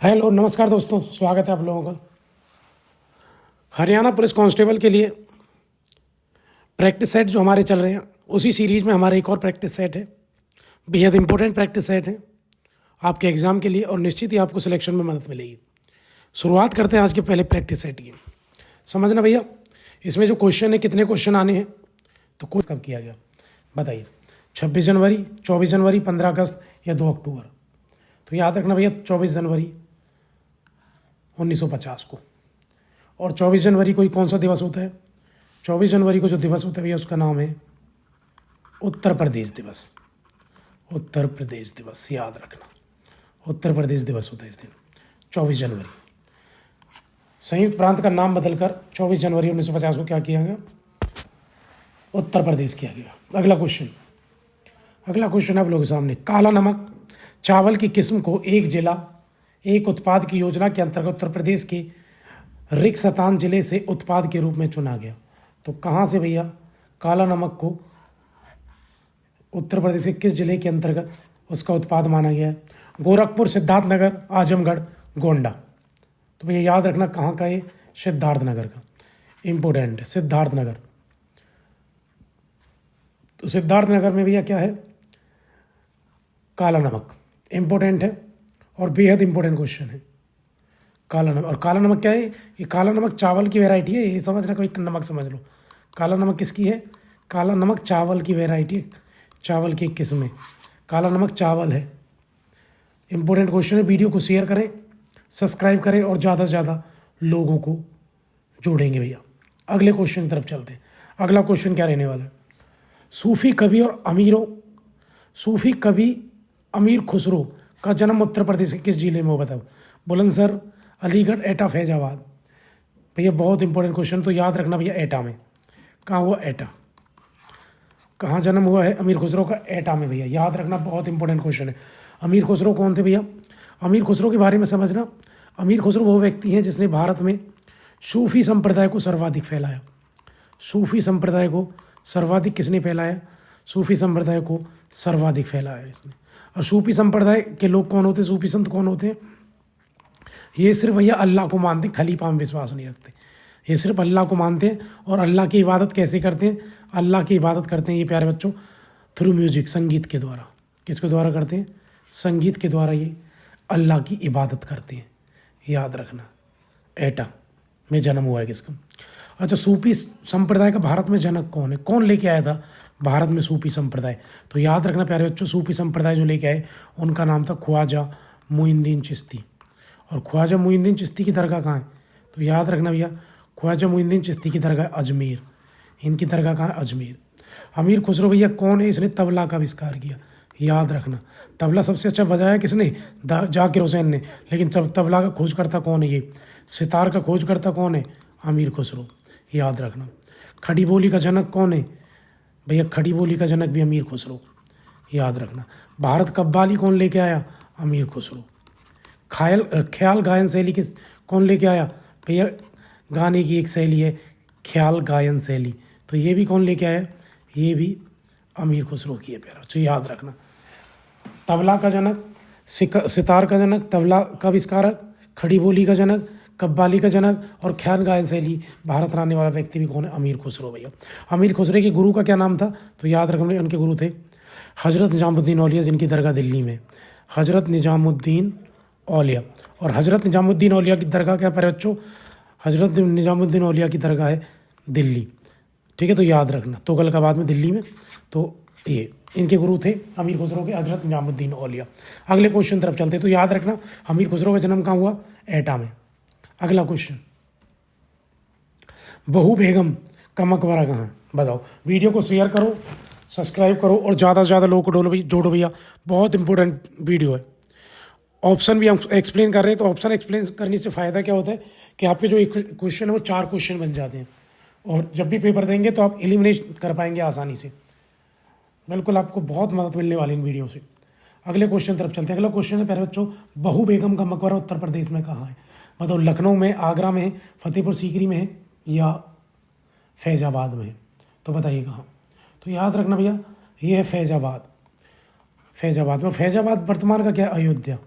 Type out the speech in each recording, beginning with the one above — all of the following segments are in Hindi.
हेलो नमस्कार दोस्तों, स्वागत है आप लोगों का। हरियाणा पुलिस कांस्टेबल के लिए प्रैक्टिस सेट जो हमारे चल रहे हैं, उसी सीरीज़ में हमारा एक और प्रैक्टिस सेट है। बेहद इंपॉर्टेंट प्रैक्टिस सेट है आपके एग्ज़ाम के लिए और निश्चित ही आपको सिलेक्शन में मदद मिलेगी। शुरुआत करते हैं आज के पहले प्रैक्टिस सेट की। समझना भैया, इसमें जो क्वेश्चन है, कितने क्वेश्चन आने हैं, तो कोर्स कब किया गया बताइए। 26 जनवरी, 24 जनवरी, 15 अगस्त या 2 अक्टूबर। तो याद रखना भैया, 24 जनवरी 1950 को। और 24 जनवरी को कौन सा दिवस होता है? 24 जनवरी को जो दिवस होता है भैया, उसका नाम है उत्तर प्रदेश दिवस। उत्तर प्रदेश दिवस याद रखना, उत्तर प्रदेश दिवस होता है इस दिन 24 जनवरी। संयुक्त प्रांत का नाम बदलकर 24 जनवरी 1950 को क्या किया गया? उत्तर प्रदेश किया गया। अगला क्वेश्चन आप लोगों के सामने। काला नमक चावल की किस्म को एक जिला एक उत्पाद की योजना के अंतर्गत उत्तर प्रदेश के रिक्सतान जिले से उत्पाद के रूप में चुना गया। तो कहाँ से भैया काला नमक को उत्तर प्रदेश के किस जिले के अंतर्गत उसका उत्पाद माना गया है? गोरखपुर, सिद्धार्थनगर, आजमगढ़, गोंडा। तो भैया याद रखना कहाँ का है? सिद्धार्थनगर का। इम्पोर्टेंट है सिद्धार्थनगर। तो सिद्धार्थनगर में भैया क्या है? काला नमक। इम्पोर्टेंट है और बेहद इंपॉर्टेंट क्वेश्चन है काला नमक। और काला नमक क्या है? ये काला नमक चावल की वैरायटी है, ये समझना, कोई नमक समझ लो। काला नमक किसकी है? काला नमक चावल की वैरायटी है, चावल की एक किस्म है। काला नमक चावल है। इंपॉर्टेंट क्वेश्चन है। वीडियो को शेयर करें, सब्सक्राइब करें और ज़्यादा से ज़्यादा लोगों को जोड़ेंगे भैया। अगले क्वेश्चन की तरफ चलते हैं। अगला क्वेश्चन क्या रहने वाला है? सूफी कवि अमीर खुसरो का जन्म उत्तर प्रदेश के किस जिले में हो बताओ? बुलंदशहर, अलीगढ़, एटा, फैजाबाद। भैया बहुत इंपॉर्टेंट क्वेश्चन, तो याद रखना भैया एटा में। कहाँ हुआ? एटा। कहाँ जन्म हुआ है अमीर खुसरो का? एटा में भैया। याद रखना, बहुत इंपॉर्टेंट क्वेश्चन है। अमीर खुसरो कौन थे भैया? अमीर खुसरो के बारे में समझना। अमीर खुसरो वो व्यक्ति हैं जिसने भारत में सूफी संप्रदाय को सर्वाधिक फैलाया। सूफी संप्रदाय को सर्वाधिक किसने फैलाया? सूफी संप्रदाय को सर्वाधिक फैलाया इसने। और सूफी संप्रदाय के लोग कौन होते? सूफी संत कौन होते हैं? ये सिर्फ भैया अल्लाह को मानते, खलीफा में विश्वास नहीं रखते। ये सिर्फ अल्लाह को मानते हैं। और अल्लाह की इबादत कैसे करते हैं? अल्लाह की इबादत करते हैं ये प्यारे बच्चों, थ्रू म्यूजिक, संगीत के द्वारा। किसके द्वारा करते हैं? संगीत के द्वारा ये अल्लाह की इबादत करते हैं। याद रखना, एटा में जन्म हुआ है किसका? अच्छा, सूफी संप्रदाय का भारत में जनक कौन है? कौन लेके आया था भारत में सूफी संप्रदाय? तो याद रखना प्यारे बच्चों, सूफी संप्रदाय जो लेके आए उनका नाम था ख्वाजा मोइनुद्दीन चिश्ती। और ख्वाजा मोइनुद्दीन चिश्ती की दरगाह कहाँ है? तो याद रखना भैया, ख्वाजा मोइनुद्दीन चिश्ती की दरगाह अजमेर। इनकी दरगाह कहाँ है? अजमेर। अमीर खुसरो भैया कौन है? इसने तबला का आविष्कार किया। याद रखना, तबला सबसे अच्छा बजाया किसने? जाकिर हुसैन ने। लेकिन तबला का खोजकर्ता कौन है? ये सितार का खोजकर्ता कौन है? अमीर खुसरो। याद रखना। खड़ी बोली का जनक कौन है भैया? खड़ी बोली का जनक भी अमीर खुसरो। याद रखना। भारत कव्वाली कौन लेके आया? अमीर खुसरो। ख्याल गायन शैली कौन लेके आया भैया? गाने की एक शैली है ख्याल गायन शैली, तो ये भी कौन लेके आया? ये भी अमीर खुसरो की है प्यारा। तो याद रखना, तबला का जनक, सितार का जनक, तबला का आविष्कारक, खड़ी बोली का जनक, कव्वाली का जनक और ख्याल गायन शैली भारत लाने वाला व्यक्ति भी कौन है? अमीर खुसरो भैया। अमीर खुसरो के गुरु का क्या नाम था? तो याद रखना, उनके गुरु थे हज़रत निजामुद्दीन औलिया, जिनकी दरगाह दिल्ली में। हज़रत निजामुद्दीन औलिया। और हज़रत निजामुद्दीन औलिया की दरगाह क्या है बच्चों? हज़रत निजामुद्दीन औलिया की दरगाह है दिल्ली। ठीक है, तो याद रखना, तुगलकाबाद में, दिल्ली में। तो ये इनके गुरु थे अमीर खुसरो के, हज़रत निजामुद्दीन औलिया। अगले क्वेश्चन तरफ चलते, तो याद रखना अमीर खुसरो का जन्म कहाँ हुआ? एटा में। अगला क्वेश्चन, बहू बेगम का मकबरा कहाँ है बताओ? वीडियो को शेयर करो, सब्सक्राइब करो और ज़्यादा से ज़्यादा लोगों को जोड़ो भैया। बहुत इंपॉर्टेंट वीडियो है। ऑप्शन भी हम एक्सप्लेन कर रहे हैं, तो ऑप्शन एक्सप्लेन करने से फ़ायदा क्या होता है कि आपके जो एक क्वेश्चन है वो 4 क्वेश्चन बन जाते हैं। और जब भी पेपर देंगे तो आप एलिमिनेट कर पाएंगे आसानी से। बिल्कुल आपको बहुत मदद मिलने वाली इन वीडियो से। अगले क्वेश्चन तरफ चलते हैं। अगला क्वेश्चन है प्यारे बच्चों, बहू बेगम का मकबरा उत्तर प्रदेश में कहाँ है बताओ? लखनऊ में, आगरा में, फतेहपुर सीकरी में है या फैज़ाबाद में है? तो बताइए कहाँ। तो याद रखना भैया, ये है फैज़ाबाद। फैज़ाबाद में। फैज़ाबाद वर्तमान का क्या? अयोध्या।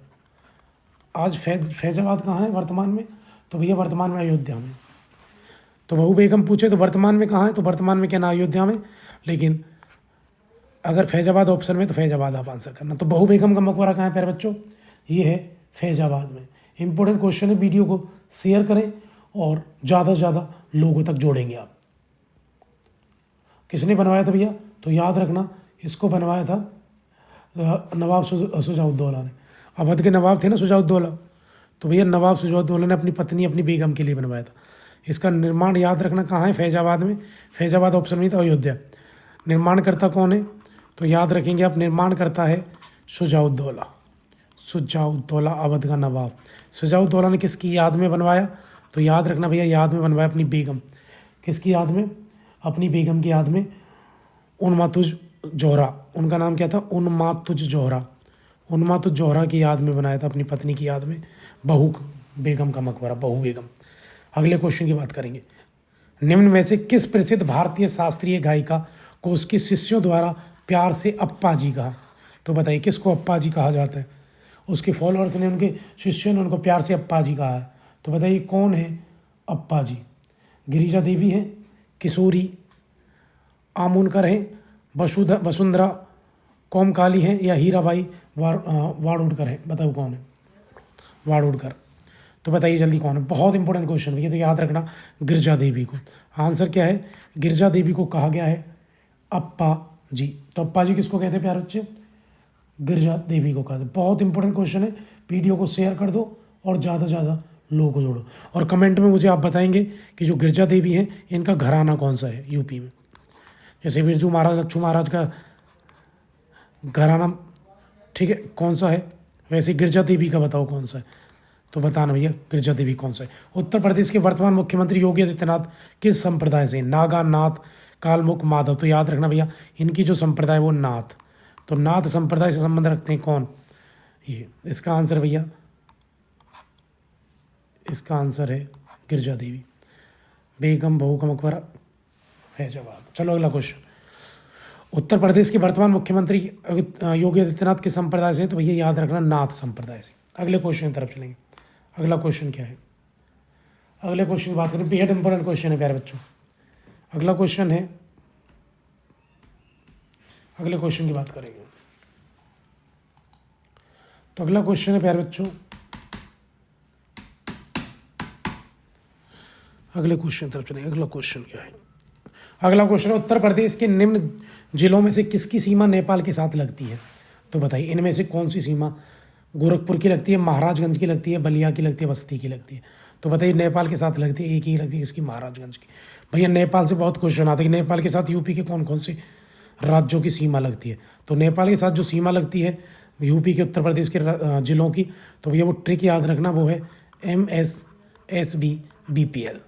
आज फैजाबाद कहाँ है वर्तमान में? तो भैया वर्तमान में अयोध्या में। तो बहू बेगम पूछे तो वर्तमान में कहाँ है? तो वर्तमान में क्या ना अयोध्या में, लेकिन अगर फैजाबाद ऑप्शन में तो फैजाबाद आप आंसर करना। तो बहू बेगम का मकबरा कहाँ है प्यारे बच्चों? ये है फैजाबाद में। इंपॉर्टेंट क्वेश्चन है, वीडियो को शेयर करें और ज़्यादा से ज़्यादा लोगों तक जोड़ेंगे आप। किसने बनवाया था भैया? तो याद रखना, इसको बनवाया था नवाब शुजाउद्दौला ने। अवध के नवाब थे ना शुजाउद्दौला, तो भैया नवाब शुजाउद्दौला ने अपनी पत्नी अपनी बेगम के लिए बनवाया था। इसका निर्माण याद रखना कहाँ है? फैजाबाद में। फैजाबाद ऑप्शन में था अयोध्या। निर्माणकर्ता कौन है? तो याद रखेंगे आप, निर्माण करता है शुजाउद्दौला। शुजाउद्दौला अवध का नवाब। शुजाउद्दौला ने किसकी याद में बनवाया? तो याद रखना भैया, याद में बनवाया अपनी बेगम। किसकी याद में? अपनी बेगम की याद में। उन्मातुज जोहरा, उनका नाम क्या था? उन्मातुज जोहरा। उन्मातुज जोहरा की याद में बनाया था, अपनी पत्नी की याद में, बहू बेगम का मकबरा, बहू बेगम। अगले क्वेश्चन की बात करेंगे। निम्न में से किस प्रसिद्ध भारतीय शास्त्रीय गायिका को उसके शिष्यों द्वारा प्यार से अप्पा जी कहा? तो बताइए किसको अप्पा जी कहा जाता है? उसके फॉलोअर्स ने, उनके शिष्यों ने उनको प्यार से अप्पा जी कहा है। तो बताइए कौन है अप्पा जी? गिरिजा देवी हैं, किशोरी आमुनकर हैं, वसुंधरा कोमकाली हैं, या हीराबाई वाड़ोडकर हैं? बताओ कौन है? वाड़ोडकर। तो बताइए जल्दी कौन है? बहुत इंपॉर्टेंट क्वेश्चन है, तो याद रखना गिरिजा देवी को। आंसर क्या है? गिरिजा देवी को कहा गया है अप्पा जी। तो अप्पा जी किसको कहते हैं प्यारे बच्चे? गिरिजा देवी को कहते हैं। बहुत इंपॉर्टेंट क्वेश्चन है, वीडियो को शेयर कर दो और ज़्यादा से ज़्यादा लोगों को जोड़ो। और कमेंट में मुझे आप बताएंगे कि जो गिरिजा देवी हैं इनका घराना कौन सा है यूपी में। जैसे बिरजू महाराज, लच्छू महाराज का घराना ठीक है कौन सा है, वैसे गिरिजा देवी का बताओ कौन सा है। तो बताना भैया गिरिजा देवी कौन सा है। उत्तर प्रदेश के वर्तमान मुख्यमंत्री योगी आदित्यनाथ किस संप्रदाय से? नागा, नाथ, कालमुख, माधव। तो याद रखना भैया, इनकी जो संप्रदाय वो नाथ, तो नाथ संप्रदाय से संबंध रखते हैं कौन? ये इसका आंसर भैया, इसका आंसर है गिरिजा देवी। बेगम बहू का मकबरा फैजाबाद। चलो अगला क्वेश्चन। उत्तर प्रदेश के वर्तमान मुख्यमंत्री योगी आदित्यनाथ किस संप्रदाय से? तो भैया याद रखना नाथ संप्रदाय से। अगले क्वेश्चन की तरफ चलेंगे। अगला क्वेश्चन क्या है? अगले क्वेश्चन की बात करें, बेहद इंपॉर्टेंट क्वेश्चन है प्यारे बच्चों। अगला क्वेश्चन है, अगले क्वेश्चन की बात करेंगे। तो अगला क्वेश्चन है प्यारे बच्चों, अगले क्वेश्चन तरफ चलेंगे। अगला क्वेश्चन क्या है? अगला क्वेश्चन है, उत्तर प्रदेश के निम्न जिलों में से किसकी सीमा नेपाल के साथ लगती है? तो बताइए इनमें से कौन सी सीमा गोरखपुर की लगती है, महाराजगंज की लगती है, बलिया की लगती है, बस्ती की लगती है? तो बताइए नेपाल के साथ लगती है, एक ही लगती है, किसकी? महाराजगंज की। भैया नेपाल से बहुत क्वेश्चन आते हैं कि नेपाल के साथ यूपी के कौन कौन से राज्यों की सीमा लगती है। तो नेपाल के साथ जो सीमा लगती है यूपी के उत्तर प्रदेश के जिलों की, तो भैया वो ट्रिक याद रखना, वो है MSSB BPL।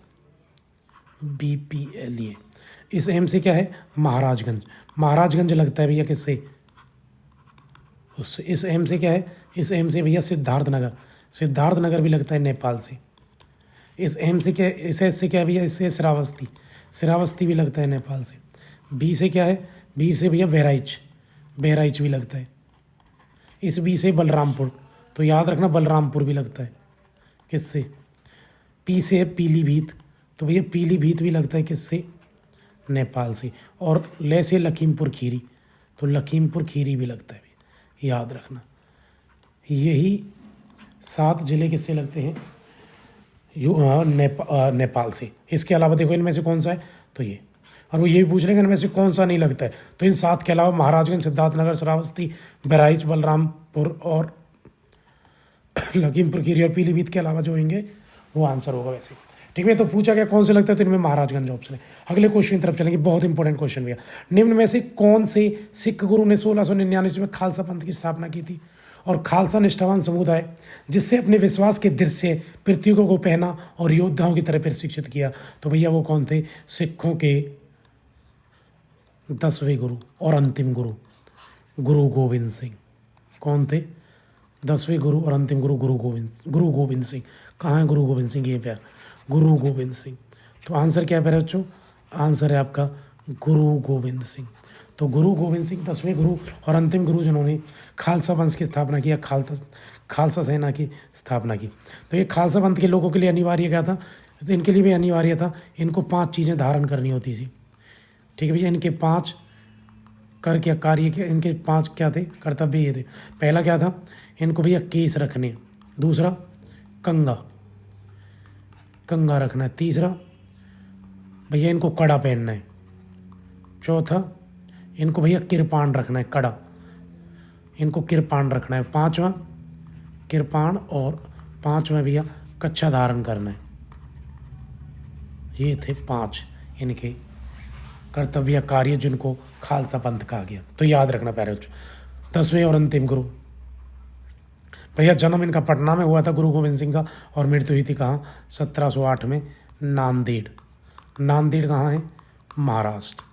ये इस एम से क्या है? महाराजगंज। महाराजगंज लगता है भैया किससे? उससे। इस एम से क्या है? इस एम से भैया सिद्धार्थनगर। सिद्धार्थनगर भी लगता है नेपाल से। इस एम से क्या? इस एस से क्या है भैया? इससे श्रावस्ती। श्रावस्ती भी लगता है नेपाल से। बी से क्या है? बी से भैया बहराइच। बहराइच भी लगता है। इस बी से बलरामपुर, तो याद रखना बलरामपुर भी लगता है किससे? पी से है पीलीभीत, तो भैया पीलीभीत भी लगता है किससे? नेपाल से। और ले से लखीमपुर खीरी, तो लखीमपुर खीरी भी लगता है, याद रखना। यही 7 जिले किससे लगते हैं? नेपाल से। इसके अलावा देखो इनमें से कौन सा है? तो ये। और वो ये भी पूछ रहे हैं इनमें से कौन सा नहीं लगता है, तो इन 7 के अलावा महाराजगंज, सिद्धार्थनगर, श्रावस्ती, बहराइच, बलरामपुर और लखीमपुर खीरी और पीलीभीत के अलावा जो होंगे वो आंसर होगा वैसे। ठीक है, तो पूछा गया कौन से लगता है, तो इनमें महाराजगंज ऑप्शन है। अगले क्वेश्चन की तरफ चलेंगे, बहुत इंपॉर्टेंट क्वेश्चन भैया। निम्न में से कौन से सिख गुरु ने 1699 में खालसा पंथ की स्थापना की थी? और खालसा निष्ठावान समुदाय जिससे अपने विश्वास के दृश्य प्रतीकों को पहना और योद्धाओं की तरह प्रशिक्षित किया, तो भैया वो कौन थे? सिखों के 10वें गुरु और अंतिम गुरु, गुरु गोविंद सिंह। कौन थे? 10वें गुरु और अंतिम गुरु, गुरु गोविंद सिंह। कहाँ है गुरु गोविंद सिंह? ये प्यार, गुरु गोविंद सिंह। तो आंसर क्या है प्यारे बच्चों? आंसर है आपका गुरु गोविंद सिंह। तो गुरु गोविंद सिंह 10वें गुरु और अंतिम गुरु जिन्होंने खालसा वंश की स्थापना किया, खालसा सेना की स्थापना की। तो ये खालसा पंथ के लोगों के लिए अनिवार्य क्या था, तो इनके लिए भी अनिवार्य था, इनको 5 चीज़ें धारण करनी होती थी। ठीक है भैया, इनके 5 कर क्या कार्य के, इनके 5 क्या थे, कर्तव्य ये थे। पहला क्या था, इनको भैया केस रखने। दूसरा कंगा रखना है। तीसरा भैया इनको कड़ा पहनना है। चौथा इनको भैया किरपान रखना है, कड़ा, इनको किरपान रखना है। पांचवा किरपान, और पांचवा भैया कच्छा धारण करना है। ये थे 5 इनके कर्तव्य कार्य जिनको खालसा पंथ कहा गया। तो याद रखना प्यारे बच्चों। 10वें और अंतिम गुरु भैया, जन्म इनका पटना में हुआ था गुरु गोविंद सिंह का, और मृत्यु हुई थी कहाँ, 1708 में नांदेड़। नांदेड़ कहाँ है, महाराष्ट्र।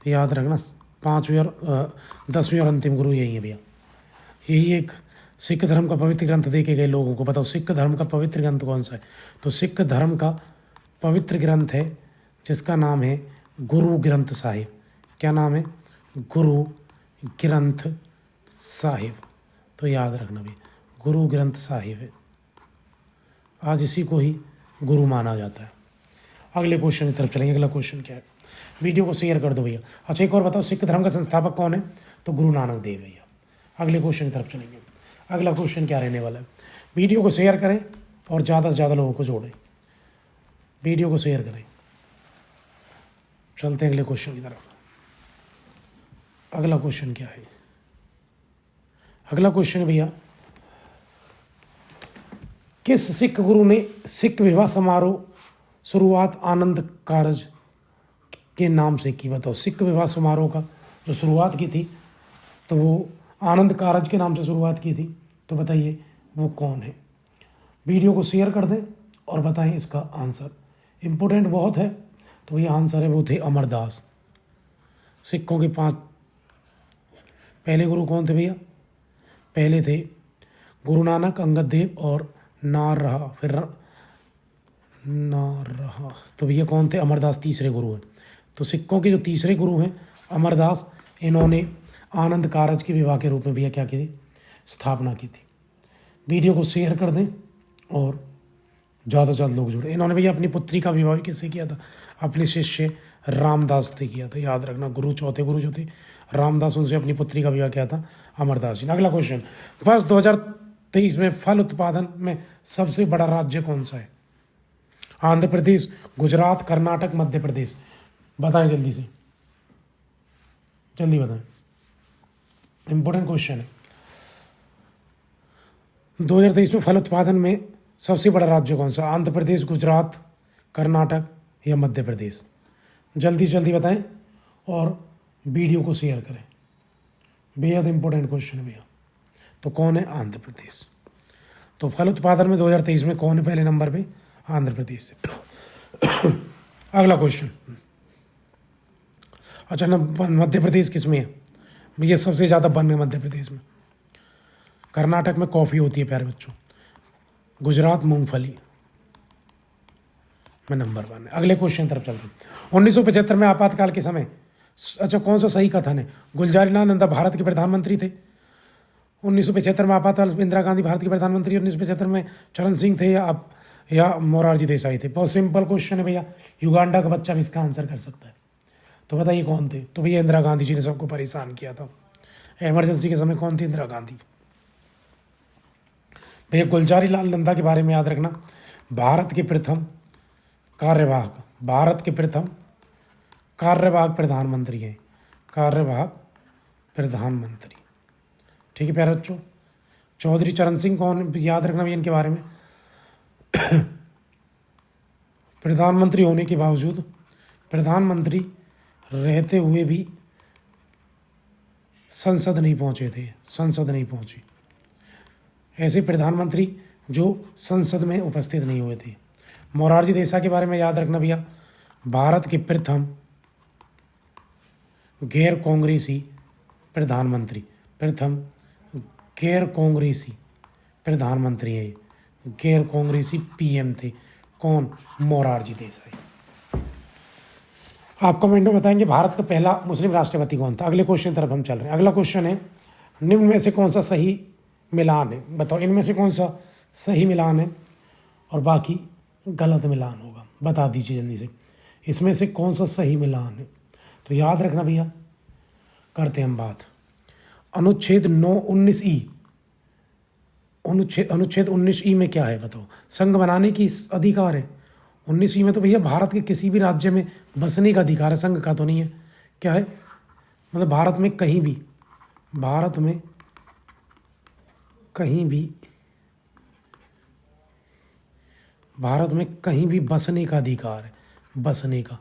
याद रखना। 5वीं और 10वीं और अंतिम गुरु यही है भैया। यही एक सिख धर्म का पवित्र ग्रंथ दे के गए लोगों को। बताओ सिख धर्म का पवित्र ग्रंथ कौन सा है, तो सिख धर्म का पवित्र ग्रंथ है जिसका नाम है गुरु ग्रंथ साहिब। क्या नाम है, गुरु ग्रंथ साहिब। तो याद रखना भी, गुरु ग्रंथ साहिब है। आज इसी को ही गुरु माना जाता है। अगले क्वेश्चन की तरफ चलेंगे। अगला क्वेश्चन क्या है, वीडियो को शेयर कर दो भैया। अच्छा एक और बताओ, सिख धर्म का संस्थापक कौन है, तो गुरु नानक देव भैया। अगले क्वेश्चन की तरफ चलेंगे। अगला क्वेश्चन क्या रहने वाला है, वीडियो को शेयर करें और ज़्यादा से ज़्यादा लोगों को जोड़ें। वीडियो को शेयर करें। चलते हैं अगले क्वेश्चन की तरफ। अगला क्वेश्चन क्या है, अगला क्वेश्चन है भैया, किस सिख गुरु ने सिख विवाह समारोह शुरुआत आनंद कारज के नाम से की। बताओ सिख विवाह समारोह का जो शुरुआत की थी, तो वो आनंद कारज के नाम से शुरुआत की थी। तो बताइए वो कौन है। वीडियो को शेयर कर दें और बताएं इसका आंसर। इम्पोर्टेंट बहुत है। तो ये आंसर है, वो थे अमरदास। सिखों के 5 पहले गुरु कौन थे भैया, पहले थे गुरु नानक, अंगद देव और नार रहा, फिर नार रहा। तो भैया कौन थे, अमरदास तीसरे गुरु हैं। तो सिखों के जो तीसरे गुरु हैं अमरदास, इन्होंने आनंद कारज के विवाह के रूप में भैया क्या की थी, स्थापना की थी। वीडियो को शेयर कर दें और ज़्यादा से ज़्यादा लोग जुड़े। इन्होंने भैया अपनी पुत्री का विवाह किससे किया था, अपने शिष्य रामदास से किया था। याद रखना, गुरु चौथे गुरु जो थे रामदास, उनसे अपनी पुत्री का विवाह किया था अमरदास जी ने। अगला क्वेश्चन, वर्ष 2023 में फल उत्पादन में सबसे बड़ा राज्य कौन सा है। आंध्र प्रदेश, गुजरात, कर्नाटक, मध्य प्रदेश। बताएं जल्दी से, जल्दी बताएं, इंपॉर्टेंट क्वेश्चन है। 2023 में फल उत्पादन में सबसे बड़ा राज्य कौन सा, आंध्र प्रदेश, गुजरात, कर्नाटक या मध्य प्रदेश। जल्दी जल्दी बताएं और वीडियो को शेयर करें। बेहद इंपॉर्टेंट क्वेश्चन है भैया। तो कौन है, आंध्र प्रदेश। तो फल उत्पादन में 2023 में कौन है पहले नंबर पे, आंध्र प्रदेश से। अगला क्वेश्चन, अच्छा ना, मध्य प्रदेश किस में है भैया, सबसे ज़्यादा वन है मध्य प्रदेश में। कर्नाटक में कॉफ़ी होती है प्यारे बच्चों। गुजरात मूंगफली में नंबर 1 है। अगले क्वेश्चन तरफ चलते हैं। 1975 में आपातकाल के समय, अच्छा कौन सा सही कथन है, गुलजारीलाल नंदा भारत के प्रधानमंत्री थे। 1975 में आपातकाल इंदिरा गांधी भारत के प्रधानमंत्री, 1975 में चरण सिंह थे या मोरारजी देसाई थे। बहुत सिंपल क्वेश्चन है भैया, युगांडा का बच्चा भी इसका आंसर कर सकता है। तो बताइए कौन थे, तो भैया इंदिरा गांधी जी ने सबको परेशान किया था इमरजेंसी के समय। कौन थी, इंदिरा गांधी। भैया गुलजारीलाल नंदा के बारे में याद रखना, भारत के प्रथम कार्यवाहक प्रधानमंत्री हैं, कार्यवाहक प्रधानमंत्री। ठीक है प्यारे बच्चों। चौधरी चरण सिंह कौन, याद रखना भैया इनके बारे में। प्रधानमंत्री होने के बावजूद, प्रधानमंत्री रहते हुए भी संसद नहीं पहुंचे थे, संसद नहीं पहुंची। ऐसे प्रधानमंत्री जो संसद में उपस्थित नहीं हुए थे। मोरारजी देसाई के बारे में याद रखना भैया, भारत के प्रथम गैर कांग्रेसी प्रधानमंत्री, प्रथम गैर कांग्रेसी प्रधानमंत्री है, गैर कांग्रेसी पीएम थे। कौन, मोरारजी देसाई। आप कमेंट में बताएंगे भारत का पहला मुस्लिम राष्ट्रपति कौन था। अगले क्वेश्चन तरफ हम चल रहे हैं। अगला क्वेश्चन है, निम्न में से कौन सा सही मिलान है। बताओ इनमें से कौन सा सही मिलान है और बाकी गलत मिलान होगा, बता दीजिए जल्दी से। इसमें से कौन सा सही मिलान है? तो याद रखना भैया, करते हैं हम बात। अनुच्छेद 9-19 ई, अनुच्छेद 19 ई में क्या है बताओ? संघ बनाने की अधिकार है। 19 ई में तो भैया भारत के किसी भी राज्य में बसने का अधिकार है, संघ का तो नहीं है। क्या है? मतलब भारत में कहीं भी, भारत में कहीं भी, भारत में कहीं भी बसने का अधिकार है, बसने का।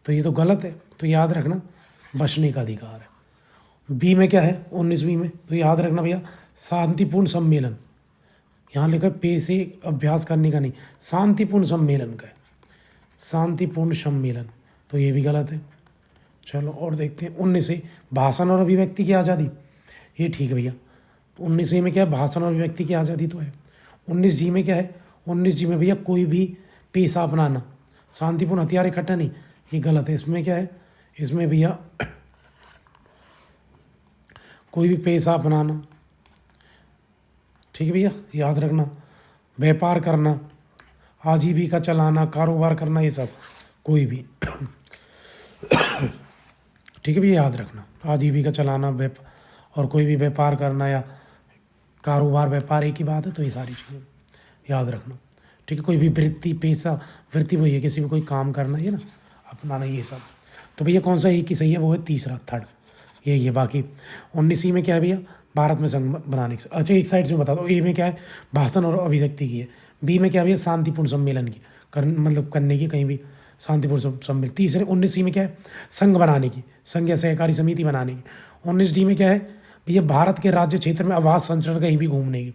तो ये तो गलत है, तो याद रखना बसने का अधिकार है। बी में क्या है 19वीं में? तो याद रखना भैया शांतिपूर्ण सम्मेलन। यहाँ लिखा है पे से अभ्यास करने का नहीं, शांतिपूर्ण सम्मेलन का है, शांतिपूर्ण सम्मेलन। तो ये भी गलत है। चलो और देखते हैं 19 भाषण और अभिव्यक्ति की आज़ादी, ये ठीक है भैया। 19 में क्या है? भाषण और अभिव्यक्ति की आज़ादी तो है। 19 जी में क्या है? 19 जी में भैया कोई भी पेशा अपनाना, शांतिपूर्ण हथियार इकट्ठा नहीं, ये गलत है। इसमें क्या है? इसमें भैया कोई भी पेशा अपनाना, ठीक है भैया, याद रखना। व्यापार करना, आजीविका चलाना, कारोबार करना, ये सब कोई भी ठीक है भैया, याद रखना। आजीविका चलाना और कोई भी व्यापार करना या कारोबार, व्यापार एक ही बात है, तो ये सारी चीज़ें याद रखना। ठीक है, कोई भी वृत्ति, पेशा, वृत्ति वही है, किसी भी कोई काम करना, ये ना अपनाना, ये सब। तो भैया कौन सा एक ही सही है? वो है तीसरा, थर्ड, यही है। बाकी 19 में क्या है भैया? भारत में संघ बनाने की। अच्छा एक साइड से बता दो, ए में क्या है? भाषण और अभिव्यक्ति की है। बी में क्या है भैया? शांतिपूर्ण सम्मेलन की, मतलब करने की, कहीं भी शांतिपूर्ण सम्मेलन। तीसरे 19 में क्या है? संघ बनाने की, संघ या सहकारी समिति बनाने की। 19 में क्या है भैया? भारत के राज्य क्षेत्र में आवास संचरण कहीं भी घूमने की।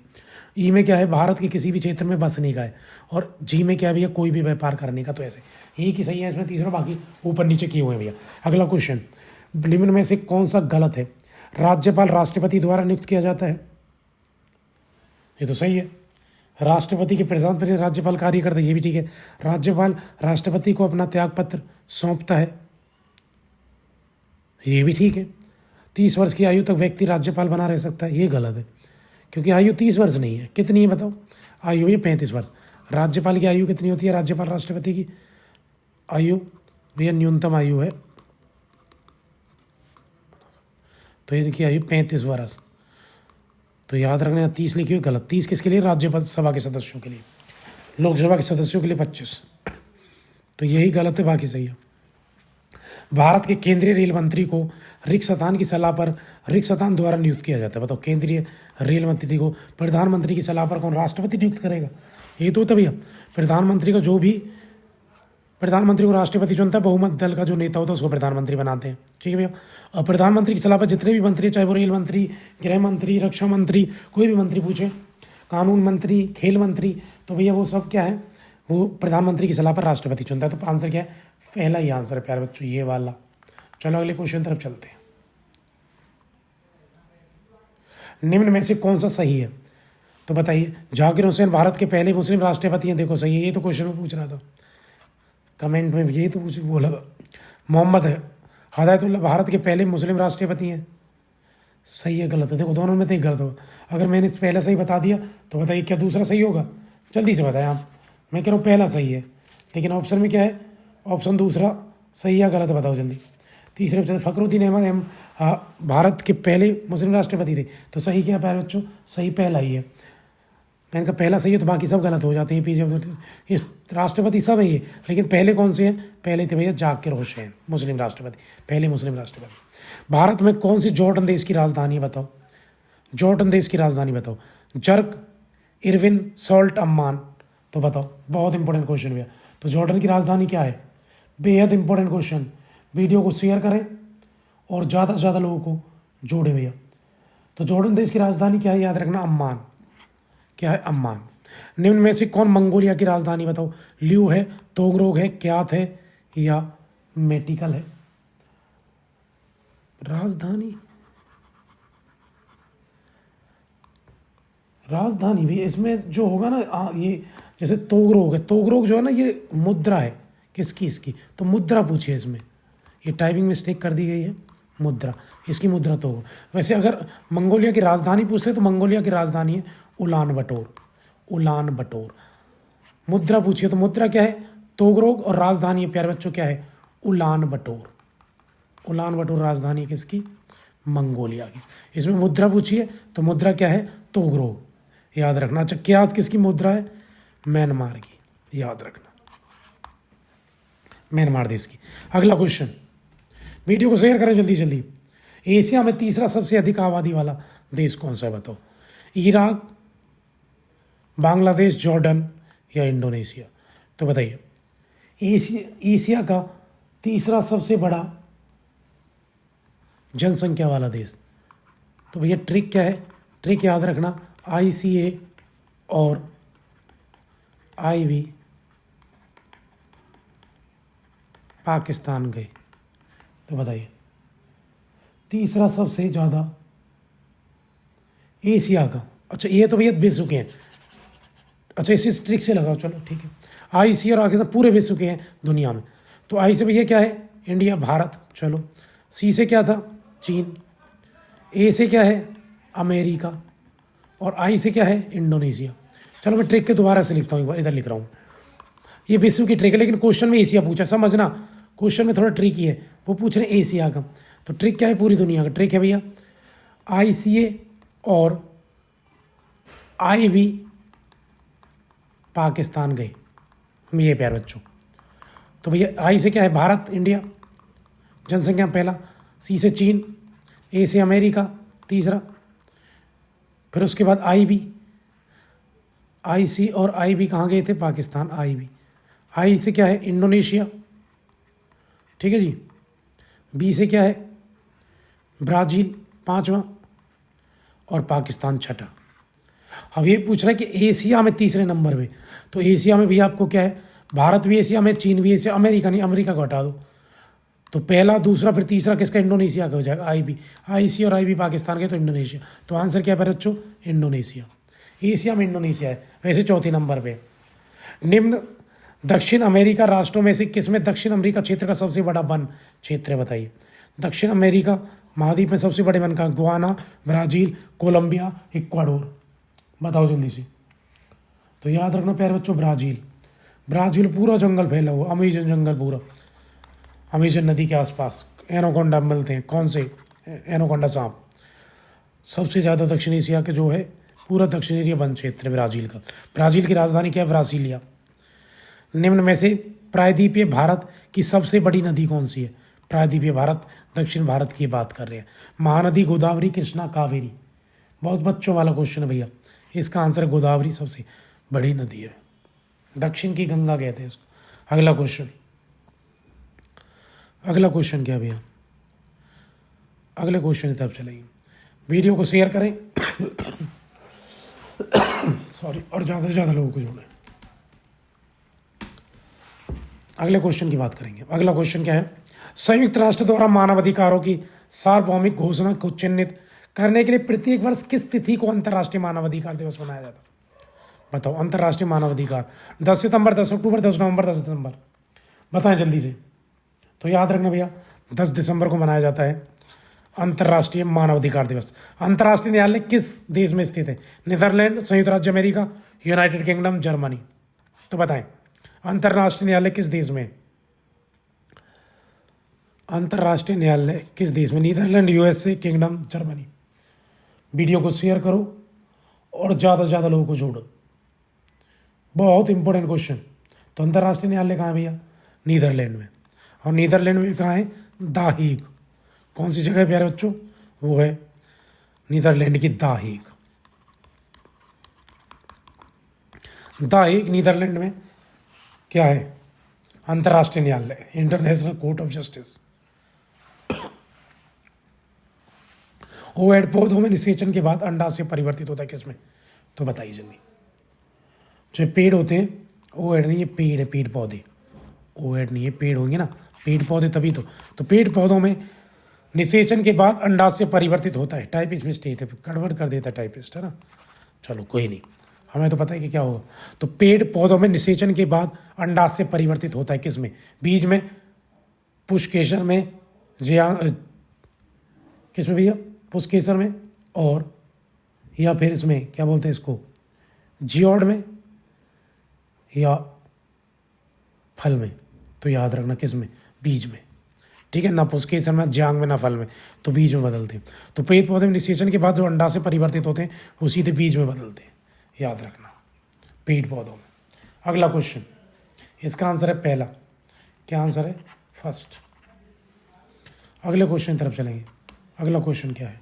ई में क्या है? भारत के किसी भी क्षेत्र में बसने का है। और जी में क्या है भैया? कोई भी व्यापार करने का। तो ऐसे एक ही सही है इसमें, तीसरा बाकी ऊपर नीचे किए हुए हैं भैया। अगला क्वेश्चन, निम्न में से कौन सा गलत है? राज्यपाल राष्ट्रपति द्वारा नियुक्त किया जाता है, ये तो सही है। राष्ट्रपति के प्रधान पर राज्यपाल कार्य करता है, ये भी ठीक है। राज्यपाल राष्ट्रपति को अपना त्याग पत्र सौंपता है, ये भी ठीक है। 30 वर्ष की आयु तक व्यक्ति राज्यपाल बना रह सकता है, ये गलत है, क्योंकि आयु 30 वर्ष नहीं है। कितनी है बताओ? आयु है 35 वर्ष। राज्यपाल की आयु कितनी होती है? राज्यपाल राष्ट्रपति की आयु भैया न्यूनतम आयु है, तो इनकी आयु 35 वर्ष। तो याद रखना 30 लिखी हुई गलत। 30 किसके लिए? राज्यसभा के सदस्यों के लिए। लोकसभा के सदस्यों के लिए 25, तो यही गलत है, बाकी सही है। भारत के केंद्रीय रेल मंत्री को रिक्शतान की सलाह पर रिक्शतान द्वारा नियुक्त किया जाता है। बताओ, केंद्रीय रेल मंत्री को प्रधानमंत्री की सलाह पर कौन? राष्ट्रपति नियुक्त करेगा, ये तो भैया। प्रधानमंत्री का जो भी, प्रधानमंत्री को राष्ट्रपति चुनता है, बहुमत दल का जो नेता होता है उसको प्रधानमंत्री बनाते हैं, ठीक है भैया। और प्रधानमंत्री की सलाह पर जितने भी मंत्री, चाहे वो रेल मंत्री, गृह मंत्री, रक्षा मंत्री, कोई भी मंत्री पूछे, कानून मंत्री, खेल मंत्री, तो भैया वो सब क्या है? वो प्रधानमंत्री की सलाह पर राष्ट्रपति चुनता है। तो आंसर क्या है? पहला ही आंसर है प्यारे बच्चों, ये वाला। चलो अगले क्वेश्चन तरफ चलते हैं। निम्न में से कौन सा सही है? तो बताइए। जाकिर हुसैन भारत के पहले मुस्लिम राष्ट्रपति हैं, देखो सही है, ये तो क्वेश्चन में पूछ रहा था, कमेंट में ये तो बोला। मोहम्मद हिदायतुल्लाह भारत के पहले मुस्लिम राष्ट्रपति हैं, सही है गलत है? देखो दोनों में तो ही गलत होगा। अगर मैंने पहला सही बता दिया तो बताइए क्या दूसरा सही होगा? जल्दी से बताएं आप। मैं कह रहा हूँ पहला सही है, लेकिन ऑप्शन में क्या है? ऑप्शन दूसरा सही या गलत है, बताओ जल्दी। तीसरे ऑप्शन फखरुद्दीन अहमद भारत के पहले मुस्लिम राष्ट्रपति थे, तो सही क्या है बच्चों? सही पहला ही है। मैंने कहा पहला सही है तो बाकी सब गलत हो जाते हैं। पीछे इस राष्ट्रपति सब है ये, लेकिन पहले कौन से हैं? पहले थे भैया जाकिर हुसैन, मुस्लिम राष्ट्रपति, पहले मुस्लिम राष्ट्रपति। भारत में कौन सी जॉर्डन देश की राजधानी है बताओ? जॉर्डन देश की राजधानी बताओ। Jerk, Irwin, salt, Amman. तो बताओ, बहुत इंपॉर्टेंट क्वेश्चन भैया। तो जॉर्डन की राजधानी क्या है? बेहद इंपॉर्टेंट क्वेश्चन। वीडियो को शेयर करें और ज़्यादा से ज़्यादा लोगों को जोड़े भैया। तो जॉर्डन देश की राजधानी क्या है? याद रखना अम्मान। क्या है? अम्मान। निम्न में से कौन मंगोलिया की राजधानी बताओ? ल्यू है, तोगरोग है, क्यात है या मेटिकल है? राजधानी, राजधानी भी इसमें जो होगा ना, ये जैसे तोगरोग है, तोगरोग जो है ना, ये मुद्रा है किसकी? इसकी। तो मुद्रा पूछिए इसमें, ये टाइपिंग मिस्टेक कर दी गई है, मुद्रा, इसकी मुद्रा तो वैसे अगर मंगोलिया की राजधानी पूछते तो मंगोलिया की राजधानी है उलान बटोर, उलान बटोर। मुद्रा पूछिए तो मुद्रा क्या है, तोगरोग, और राजधानी है प्यारे बच्चों क्या है, उलान बटोर। उलान बटोर राजधानी किसकी, मंगोलिया की। इसमें मुद्रा पूछिए तो मुद्रा क्या है, तोगरोग, याद रखना। अच्छा क्या किसकी मुद्रा है, म्यांमार की, याद रखना, म्यांमार देश की। अगला क्वेश्चन, वीडियो को शेयर करें जल्दी जल्दी। एशिया में तीसरा सबसे अधिक आबादी वाला देश कौन सा है बताओ, इराक, बांग्लादेश, जॉर्डन या इंडोनेशिया। तो बताइए एशिया का तीसरा सबसे बड़ा जनसंख्या वाला देश। तो भैया ट्रिक क्या है, ट्रिक याद रखना, ICA और IB पाकिस्तान गए। तो बताइए तीसरा सबसे ज़्यादा एशिया का। अच्छा ये तो भैया विश्व के हैं, अच्छा इसी ट्रिक से लगाओ, चलो ठीक है। IC और पाकिस्तान पूरे विश्व के हैं दुनिया में। तो I से भैया क्या है, इंडिया, भारत, चलो। C से क्या था, चीन। A से क्या है, अमेरिका, और I से क्या है, इंडोनेशिया। चलो मैं ट्रिक के दोबारा से लिखता हूँ, एक बार इधर लिख रहा हूँ। ये विश्व की ट्रिक है, लेकिन क्वेश्चन में एशिया पूछा, समझना क्वेश्चन में थोड़ा ट्रिक ही है, वो पूछ रहे एशिया का। तो ट्रिक क्या है, पूरी दुनिया का ट्रिक है भैया, ICA और IB पाकिस्तान गए, ये प्यारे बच्चों। तो भैया I से क्या है, भारत, इंडिया, जनसंख्या पहला। C से चीन, A से अमेरिका तीसरा, फिर उसके बाद IB, IC और IB कहाँ गए थे, पाकिस्तान, IB। I से क्या है, इंडोनेशिया, ठीक है जी। B से क्या है, ब्राज़ील पांचवा, और पाकिस्तान छठा। अब ये पूछ रहा है कि एशिया में तीसरे नंबर पे, तो एशिया में भी आपको क्या है, भारत भी एशिया में, चीन भी एशिया, अमेरिका नहीं, अमेरिका को हटा दो। तो पहला, दूसरा, फिर तीसरा किसका, इंडोनेशिया का हो जाएगा, IB। IC और IB पाकिस्तान के, तो इंडोनेशिया। तो आंसर क्या है बच्चों, इंडोनेशिया। एशिया में इंडोनेशिया है, वैसे चौथे नंबर पे। निम्न दक्षिण अमेरिका राष्ट्रों में से किसमें दक्षिण अमेरिका क्षेत्र का सबसे बड़ा वन क्षेत्र है, बताइए। दक्षिण अमेरिका महाद्वीप में सबसे बड़े वन का, गुआना, ब्राज़ील, कोलंबिया, इक्वाडोर, बताओ जल्दी से। तो याद रखना प्यारे बच्चों, ब्राज़ील। ब्राज़ील पूरा जंगल फैला हुआ, अमेजन जंगल पूरा, अमेजन नदी के आसपास एनाकोंडा मिलते हैं, कौन से, एनाकोंडा सांप। सबसे ज़्यादा दक्षिण एशिया के जो है पूरा दक्षिण एरिया वन क्षेत्र है ब्राज़ील का। ब्राज़ील की राजधानी क्या है, ब्रासीलिया। निम्न में से प्रायद्वीपीय भारत की सबसे बड़ी नदी कौन सी है, प्रायद्वीपीय भारत, दक्षिण भारत की बात कर रहे हैं। महानदी, गोदावरी, कृष्णा, कावेरी। बहुत बच्चों वाला क्वेश्चन है भैया, इसका आंसर गोदावरी सबसे बड़ी नदी है, दक्षिण की गंगा कहते हैं इसको। अगला क्वेश्चन, अगला क्वेश्चन क्या भैया, अगले क्वेश्चन की तरफ चलेंगे। वीडियो को शेयर करें सॉरी, और ज़्यादा से ज़्यादा लोगों को जोड़ें। अगले क्वेश्चन की बात करेंगे। अगला क्वेश्चन क्या है, संयुक्त राष्ट्र द्वारा मानवाधिकारों की सार्वभौमिक घोषणा को चिन्हित करने के लिए प्रत्येक वर्ष किस तिथि को अंतर्राष्ट्रीय मानवाधिकार दिवस मनाया जाता है, बताओ। अंतर्राष्ट्रीय मानवाधिकार 10 सितंबर, 10 अक्टूबर, 10 नवंबर, 10 दिसंबर, बताएं जल्दी से। तो याद रखना भैया 10 दिसंबर को मनाया जाता है अंतर्राष्ट्रीय मानवाधिकार दिवस। अंतर्राष्ट्रीय न्यायालय किस देश में स्थित है, नीदरलैंड, संयुक्त राज्य अमेरिका, यूनाइटेड किंगडम, जर्मनी। तो बताएं अंतर्राष्ट्रीय न्यायालय किस देश में, अंतर्राष्ट्रीय न्यायालय किस देश में, Netherlands, USA, kingdom, Germany. Video को शेयर करो और ज़्यादा से ज़्यादा लोगों को जोड़ो, बहुत इंपॉर्टेंट क्वेश्चन। तो अंतर्राष्ट्रीय न्यायालय कहाँ है भैया, नीदरलैंड में। और नीदरलैंड में कहाँ है, द हेग। कौन सी जगह है प्यारे बच्चों, वो है नीदरलैंड की the Hague. The Hague Netherlands में क्या है, अंतर्राष्ट्रीय न्यायालय, इंटरनेशनल कोर्ट ऑफ जस्टिस। ओएड पौधों में निषेचन के बाद अंडा से परिवर्तित होता है किसमें, तो बताइए जल्दी। जो पेड़ होते हैं, ओएड नहीं, ये पेड़ है, पेड़ पौधे, ओएड नहीं है, पेड़ होंगे ना, पेड़ पौधे तभी तो पेड़ पौधों में निषेचन के बाद अंडाशय से परिवर्तित होता है। टाइपिस्ट मिस्टेक है, गड़बड़ कर देता है टाइपिस्ट, है ना। चलो कोई नहीं, हमें तो पता है कि क्या होगा। तो पेड़ पौधों में निषेचन के बाद अंडाशय से परिवर्तित होता है किसमें, बीज में, पुष्पकेशर में, किस में भैया, पुष्केसर में, और या फिर इसमें क्या बोलते हैं इसको, जियोड में या फल में। तो याद रखना किस में, बीज में। ठीक है, ना पुष्केसर में, जांग में, ना फल में, तो बीज में बदलते हैं। तो पेड़ पौधे में निषेचन के बाद जो अंडा से परिवर्तित होते हैं वो सीधे बीज में बदलते हैं, याद रखना, पेड़ पौधों में। अगला क्वेश्चन, इसका आंसर है पहला। क्या आंसर है, फर्स्ट। अगले क्वेश्चन की तरफ चलेंगे। अगला क्वेश्चन क्या है,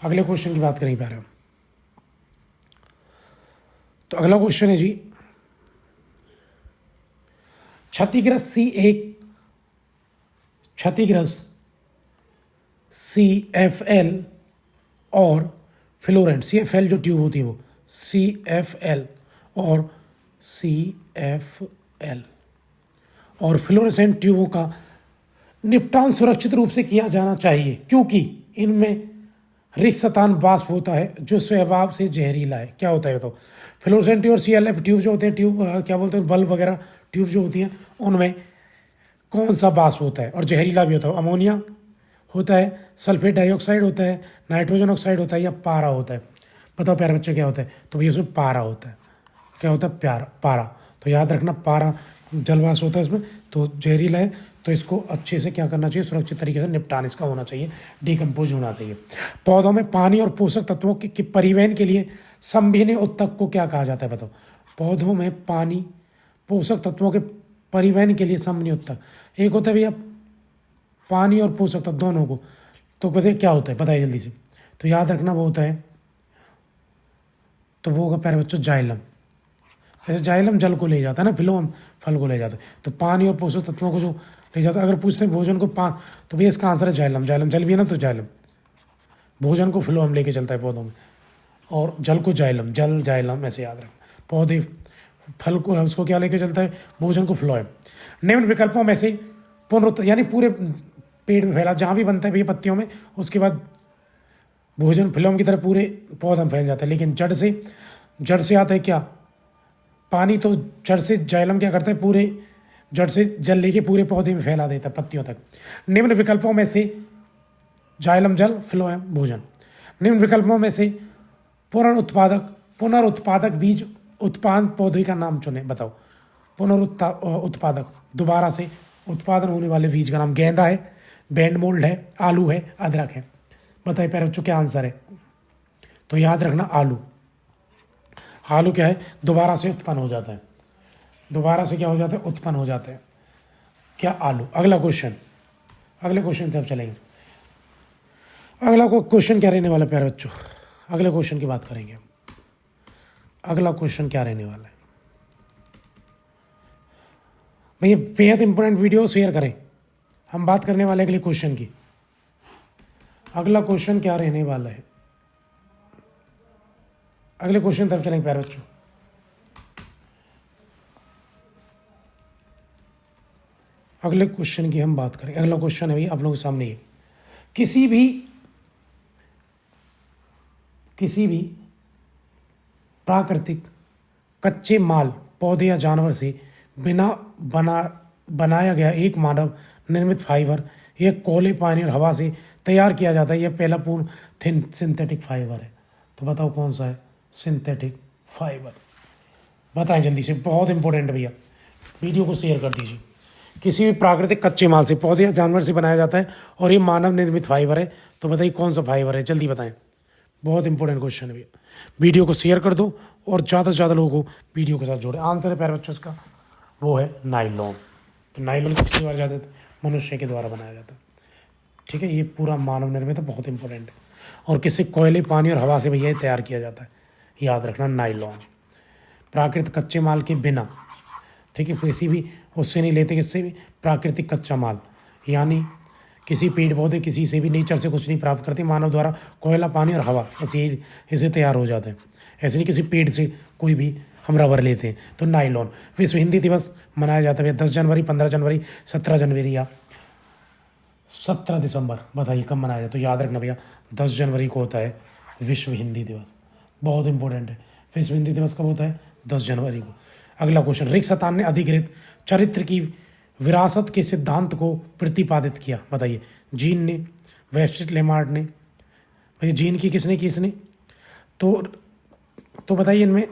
अगले क्वेश्चन की बात करें प्यारे हम। तो अगला क्वेश्चन है जी, क्षतिग्रस्त CFL और फ्लोरेंट, CFL जो ट्यूब होती है वो, CFL और CFL और फ्लोरेसेंट ट्यूबों का निपटान सुरक्षित रूप से किया जाना चाहिए, क्योंकि इनमें रिक्ततान वाष्प होता है जो स्वभाव से जहरीला है। क्या होता है बताओ, फ्लोरेसेंट और CLF ट्यूब जो होते हैं, ट्यूब क्या बोलते हैं, बल्ब वगैरह ट्यूब जो होती हैं, उनमें कौन सा वाष्प होता है और जहरीला भी होता है? अमोनिया होता है, सल्फेट डाइऑक्साइड होता है, नाइट्रोजन ऑक्साइड होता है, या पारा होता है? बताओ प्यारे बच्चे क्या होता है? तो भैया उसमें पारा होता है। क्या होता है, पारा। तो याद रखना, पारा जलवाष्प होता है इसमें, तो जहरीला है, तो इसको अच्छे से क्या करना चाहिए, सुरक्षित तरीके से निपटान इसका होना चाहिए, डिकम्पोज होना चाहिए। पौधों में पानी और पोषक तत्वों के परिवहन के लिए संभिन्न उत्तक को क्या कहा जाता है बताओ? पौधों में पानी पोषक तत्वों के परिवहन के लिए संभिन्न उत्तक, एक होता है भैया पानी और पोषक तत्व दोनों को, तो कहते क्या होता है बताइए जल्दी से। तो याद रखना वो होता है, तो वो होगा प्यारे बच्चों जाइलम। जैसे जाइलम जल को ले जाता है ना, फिलोम फल को ले जाता है, तो पानी और पोषक तत्वों को जो ले जाता है। अगर पूछते हैं भोजन को तो भैया इसका आंसर है जाइलम। जाइलम जल भी है ना, तो जाइलम। भोजन को फिलोम लेके चलता है पौधों में, और जल को जाइलम, जल जाइलम ऐसे याद रखना। पौधे फल को उसको क्या लेके चलता है, भोजन को फ्लोएम। निम्न विकल्पों में से यानी पूरे पेड़ में फैला, जहाँ भी बनता है भैया पत्तियों में, उसके बाद भोजन फिलोम की तरह पूरे पौधा में फैल जाता है। लेकिन जड़ से आता है क्या, पानी, तो जड़ से जाइलम क्या करता है, पूरे जड़ से जल लेके पूरे पौधे में फैला देता है पत्तियों तक। निम्न विकल्पों में से जाइलम जल, फिलोएम भोजन। निम्न विकल्पों में से पुनरुत्पादक बीज उत्पादन पौधे का नाम चुने, बताओ। पुनरुत्पादक, दोबारा से उत्पादन होने वाले बीज का नाम गेंदा है, बैंड मोल्ड है, आलू है, अदरक है। बताइए प्यारे बच्चों क्या आंसर है? तो याद रखना आलू। आलू क्या है, दोबारा से उत्पन्न हो जाता है, दोबारा से क्या हो जाता है, उत्पन्न हो जाता है क्या, आलू। अगला क्वेश्चन, अगले क्वेश्चन से अब चलेंगे। अगला क्वेश्चन क्या रहने वाला है प्यारे बच्चों? अगले क्वेश्चन की बात करेंगे हम। अगला क्वेश्चन क्या रहने वाला है भैया? बेहद इंपॉर्टेंट वीडियो शेयर करें, हम बात करने वाले अगले क्वेश्चन की। अगला क्वेश्चन क्या रहने वाला है? अगले क्वेश्चन तरफ चलेंगे प्यारे बच्चों। अगले क्वेश्चन की हम बात करें। अगला क्वेश्चन है भैया आप लोगों के सामने ये, किसी भी प्राकृतिक कच्चे माल, पौधे या जानवर से बिना बनाया गया एक मानव निर्मित फाइबर, यह कोयले, पानी और हवा से तैयार किया जाता है। यह पहला पूर्ण सिंथेटिक फाइबर है। तो बताओ कौन सा है सिंथेटिक फाइबर? बताएं जल्दी से, बहुत इंपॉर्टेंट भैया, वीडियो को शेयर कर दीजिए। किसी भी प्राकृतिक कच्चे माल से, पौधे या जानवर से बनाया जाता है और ये मानव निर्मित फाइबर है। तो बताइए कौन सा फाइबर है, जल्दी बताएं। बहुत इंपॉर्टेंट क्वेश्चन है भैया, वीडियो को शेयर कर दो और ज़्यादा से ज़्यादा लोगों को वीडियो के साथ जोड़े। आंसर है प्यारे बच्चों इसका, वो है नाइलॉन। तो नाइलॉन किसके द्वारा जाता है? मनुष्य के द्वारा बनाया जाता है। ठीक है, ये पूरा मानव निर्मित है, बहुत इंपॉर्टेंट है। और किससे? कोयले, पानी और हवा से भैया तैयार किया जाता है, याद रखना नाइलॉन। प्राकृतिक कच्चे माल के बिना, ठीक है, किसी भी उससे नहीं लेते, किससे भी? प्राकृतिक कच्चा माल, यानी किसी पेड़ पौधे, किसी से भी, नेचर से कुछ नहीं प्राप्त करते, मानव द्वारा कोयला, पानी और हवा, बस ये इसे तैयार हो जाता है। ऐसे नहीं किसी पेड़ से कोई भी हम रबर लेते हैं। तो नाइलॉन। विश्व हिंदी दिवस मनाया जाता है 10 जनवरी, 15 जनवरी, 17 जनवरी या 17 दिसंबर। बताइए कब मनाया जाता है? तो याद रखना भैया 10 जनवरी को होता है विश्व हिंदी दिवस, बहुत इंपॉर्टेंट है। विश्व हिंदी दिवस कब होता है? 10 जनवरी को। अगला क्वेश्चन, रिक्ततान ने अधिकृत चरित्र की विरासत के सिद्धांत को प्रतिपादित किया। बताइए जीन ने, वेस्टिट लेमार्ड ने। भाई जीन की किसने की? इसने। तो बताइए इनमें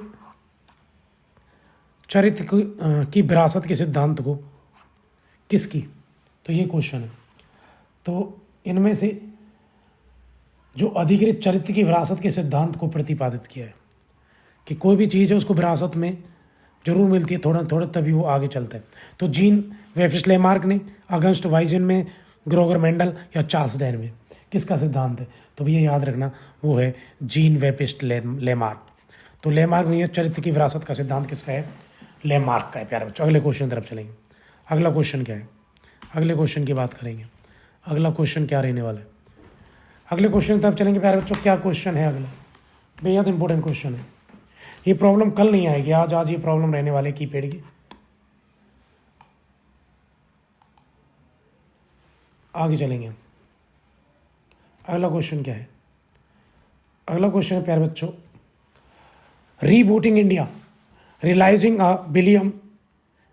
चरित्र की विरासत के सिद्धांत को किसकी? तो ये क्वेश्चन है। तो इनमें से जो अधिकृत चरित्र की विरासत के सिद्धांत को प्रतिपादित किया है कि कोई भी चीज़ है उसको विरासत में जरूर मिलती है थोड़ा थोड़ा, तभी वो आगे चलता है। तो जीन वेस्टिट लेमार्क ने, अगस्ट वाइजन में, ग्रोगर मेंडल या चार्ल्स डार्विन, किसका सिद्धांत है? तो भैया याद रखना वो है जीन वेस्टिट लेमार्क। तो लेमार्क नहीं है, चरित्र की विरासत का सिद्धांत किसका है? लेमार्क का है प्यारे बच्चों। अगले क्वेश्चन तरफ चलेंगे। अगला क्वेश्चन क्या है? अगले क्वेश्चन की बात करेंगे। अगला क्वेश्चन क्या रहने वाला है? अगले क्वेश्चन तरफ चलेंगे प्यारे बच्चों। क्या क्वेश्चन है अगला? बेहद इंपॉर्टेंट क्वेश्चन है। ये प्रॉब्लम कल नहीं आएगी, आज ये प्रॉब्लम रहने वाले कीपैड की। आगे चलेंगे। अगला क्वेश्चन क्या है? अगला क्वेश्चन है प्यारे बच्चों, rebooting India realising a billion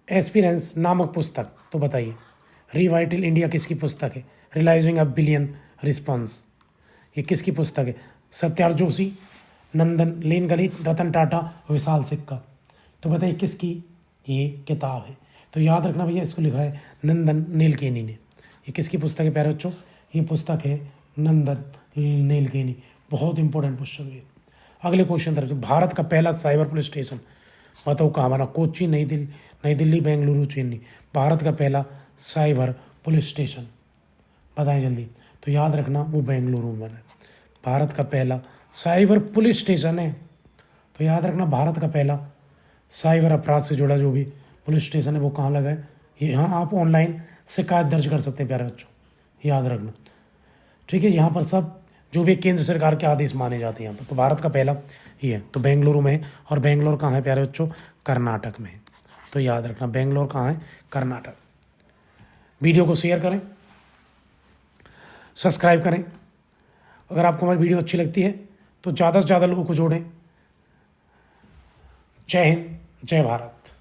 aspirations नामक पुस्तक। तो बताइए रीवाइटल इंडिया किसकी पुस्तक है? रियलाइजिंग अ बिलियन रिस्पॉन्स, ये किसकी पुस्तक है? सत्यार्थ जोशी, नंदन नीलकेनी, रतन टाटा, विशाल सिक्का। तो बताइए किसकी ये किताब है? तो याद रखना भैया, इसको लिखा है नंदन नीलकेनी ने। ये किसकी पुस्तक है प्यारे बच्चों? ये पुस्तक है नंदन नीलकेनी। बहुत इंपॉर्टेंट क्वेश्चन है। अगले क्वेश्चन तरफ, भारत का पहला साइबर पुलिस स्टेशन बताओ कहाँ बना? कोच्चि, नई दिल्ली, बेंगलुरु, चेन्नई। भारत का पहला साइबर पुलिस स्टेशन बताएं जल्दी। तो याद रखना वो बेंगलुरु में बना है। भारत का पहला साइबर पुलिस स्टेशन है। तो याद रखना भारत का पहला साइबर अपराध से जुड़ा जो भी पुलिस स्टेशन है वो कहाँ लगा है? यहाँ आप ऑनलाइन शिकायत दर्ज कर सकते हैं प्यारे बच्चों, याद रखना। ठीक है, यहाँ पर सब जो भी केंद्र सरकार के आदेश माने जाते हैं यहाँ पर। तो भारत का पहला ये है, तो बेंगलुरु में है। और बेंगलोर कहाँ है प्यारे बच्चों? कर्नाटक में है। तो याद रखना बेंगलोर कहाँ है? कर्नाटक। वीडियो को शेयर करें, सब्सक्राइब करें। अगर आपको हमारी वीडियो अच्छी लगती है तो ज़्यादा से ज़्यादा लोगों को जोड़ें। जय हिंद, जय भारत।